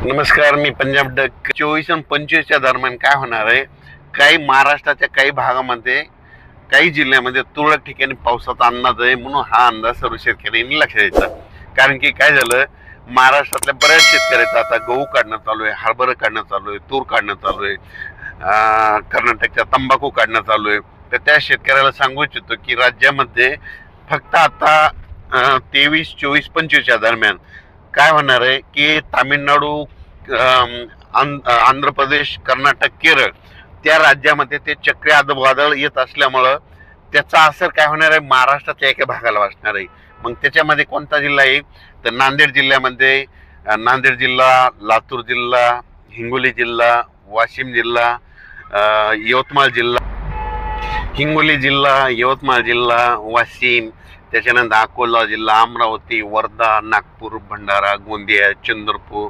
नमस्कार, मी पंजाब डक. 24 आणि 25च्या दरम्यान काय होणार आहे? काही महाराष्ट्राच्या काही भागामध्ये, काही जिल्ह्यामध्ये तुरळक ठिकाणी पावसाचा अंदाज आहे, म्हणून हा अंदाज सर्व शेतकऱ्यांनी लक्षात द्यायचा. कारण की काय झालं, महाराष्ट्रातल्या बऱ्याच शेतकऱ्याचं आता गहू काढणं चालू आहे, हरभरा काढणं चालू आहे, तूर काढणं चालू आहे, कर्नाटकच्या तंबाखू काढणं चालू आहे. तर त्या शेतकऱ्याला सांगू इच्छितो की राज्यामध्ये फक्त आता 23, 24, 25च्या दरम्यान काय होणार आहे की तामिळनाडू, आंध्र प्रदेश, कर्नाटक, केरळ त्या राज्यामध्ये ते चक्रीवादळ वादळ येत असल्यामुळं त्याचा असर काय होणार आहे, महाराष्ट्राच्या एका भागाला वाचणार आहे. मग त्याच्यामध्ये कोणता जिल्हा आहे तर नांदेड जिल्ह्यामध्ये, नांदेड जिल्हा, लातूर जिल्हा, हिंगोली जिल्हा, वाशिम जिल्हा, यवतमाळ जिल्हा, हिंगोली जिल्हा, यवतमाळ जिल्हा, वाशिम, त्याच्यानंतर अकोला जिल्हा, अमरावती, वर्धा, नागपूर, भंडारा, गोंदिया, चंद्रपूर,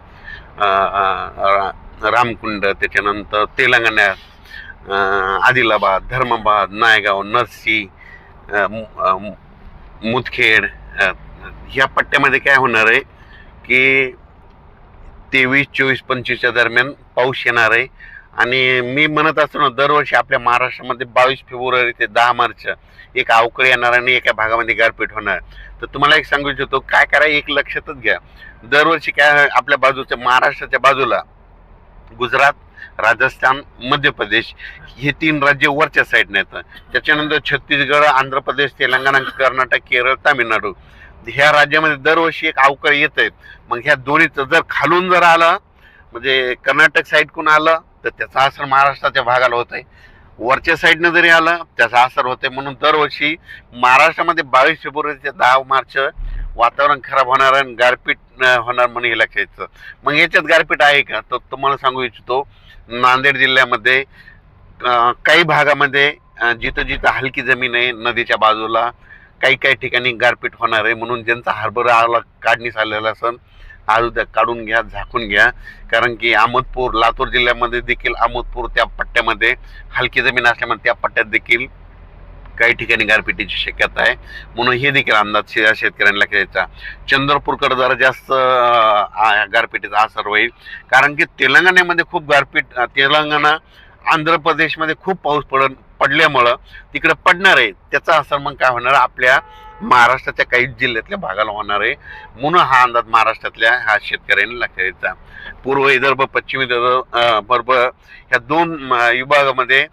रामकुंड, त्याच्यानंतर तेलंगणात आदिलाबाद, धर्माबाद, नायगाव, नरसी, मुदखेड, ह्या पट्ट्यामध्ये काय होणार आहे की 23, 24, 25च्या दरम्यान पाऊस येणार आहे. आणि मी म्हणत असतो ना, दरवर्षी आपल्या महाराष्ट्रामध्ये 22 फेब्रुवारी ते 10 मार्च एक अवकाळी येणार आणि एका भागामध्ये गारपीट होणार. तर तुम्हाला एक सांगू इच्छितो, काय करा, एक लक्षातच घ्या, दरवर्षी काय आपल्या बाजूच्या महाराष्ट्राच्या बाजूला गुजरात, राजस्थान, मध्य प्रदेश हे 3 राज्य वरच्या साईडने येतं. त्याच्यानंतर छत्तीसगड, आंध्र प्रदेश, तेलंगणा, कर्नाटक, केरळ, तामिळनाडू ह्या राज्यामध्ये दरवर्षी एक अवकाळी येत आहेत. मग ह्या दोन्हीचं जर खालून जर आलं, म्हणजे कर्नाटक साईडकडून आलं तर त्याचा असर महाराष्ट्राच्या भागाला होत आहे, वरच्या साईडनं जरी आलं त्याचा असर होत आहे. म्हणून दरवर्षी महाराष्ट्रामध्ये 22 फेब्रुवारी ते 10 मार्च वातावरण खराब होणार आणि गारपीट होणार म्हणून हे लक्षात यायचं. मग याच्यात गारपीट आहे का, तर तुम्हाला सांगू इच्छितो, नांदेड जिल्ह्यामध्ये काही भागामध्ये जिथं जिथं हलकी जमीन आहे नदीच्या बाजूला काही काही ठिकाणी गारपीट होणार आहे. म्हणून ज्यांचा हरभरा आला काढणीस आलेला असेल, आज उद्या काढून घ्या, झाकून घ्या. कारण की अहमदपूर, लातूर जिल्ह्यामध्ये देखील अहमदपूर त्या पट्ट्यामध्ये हलकी जमीन असल्यामुळे त्या पट्ट्यात देखील काही ठिकाणी गारपिटीची शक्यता आहे. म्हणून हे देखील अंदाज शेतकऱ्यांना घ्यायचा. चंद्रपूरकडे जरा जास्त गारपिटीचा असर होईल, कारण की तेलंगणामध्ये खूप गारपीट, तेलंगणा, आंध्र प्रदेशमध्ये खूप पाऊस पडल्यामुळं तिकडे पडणार आहे. त्याचा असर मग काय होणार, आपल्या महाराष्ट्राच्या काही जिल्ह्यातल्या भागाला होणार आहे. म्हणून हा अंदाज महाराष्ट्रातल्या ह्या शेतकऱ्यांनी लक्षात द्यायचा. पूर्व विदर्भ, पश्चिम विदर्भ ह्या 2 विभागामध्ये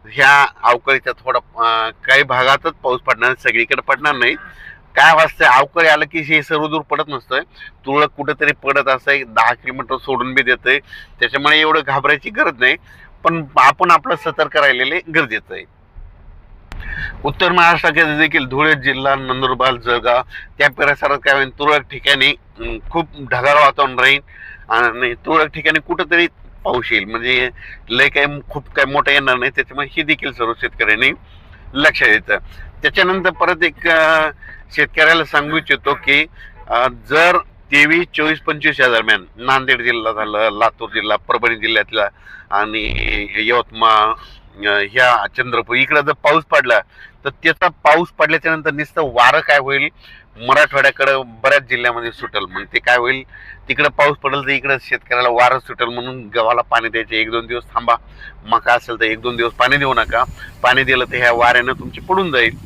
ह्या अवकाळीचा थोडा काही भागातच पाऊस पडणार, सगळीकडे पडणार नाही. काय वाजतंय, अवकाळी आलं की हे सर्व दूर पडत नसतंय, तुरळक कुठेतरी पडत असं 10 किलोमीटर सोडून बी देतंय. त्याच्यामुळे एवढं घाबरायची गरज नाही, पण आपण आपलं सतर्क राहिलेले गरजेचं आहे. उत्तर महाराष्ट्राकडे देखील धुळे जिल्हा, नंदुरबार, जळगाव त्या परिसरात काय होईल, तुरळक ठिकाणी खूप ढगाळ वातावरण राहील आणि तुरळक ठिकाणी कुठंतरी पाऊस येईल. म्हणजे लय काही खूप काही मोठं येणार नाही. त्याच्यामुळे ही देखील सर्व शेतकऱ्यांनी लक्षात येतं. त्याच्यानंतर परत एक शेतकऱ्याला सांगू इच्छितो की जर 23, 24, 25 दरम्यान नांदेड जिल्हा झालं, लातूर जिल्हा, परभणी जिल्ह्यातला आणि यवतमाळ, ह्या चंद्रपूर इकडं जर पाऊस पडला तर त्याचा पाऊस पडल्याच्या नंतर नुसतं वारं काय होईल, मराठवाड्याकडे बऱ्याच जिल्ह्यामध्ये सुटेल. मग ते काय होईल, तिकडे पाऊस पडेल तर इकडे शेतकऱ्याला वारं सुटेल. म्हणून गव्हाला पाणी द्यायचे, 1-2 दिवस थांबा. मका असेल तर 1-2 दिवस पाणी देऊ नका. पाणी दिलं तर ह्या वाऱ्यानं तुमची पडून जाईल.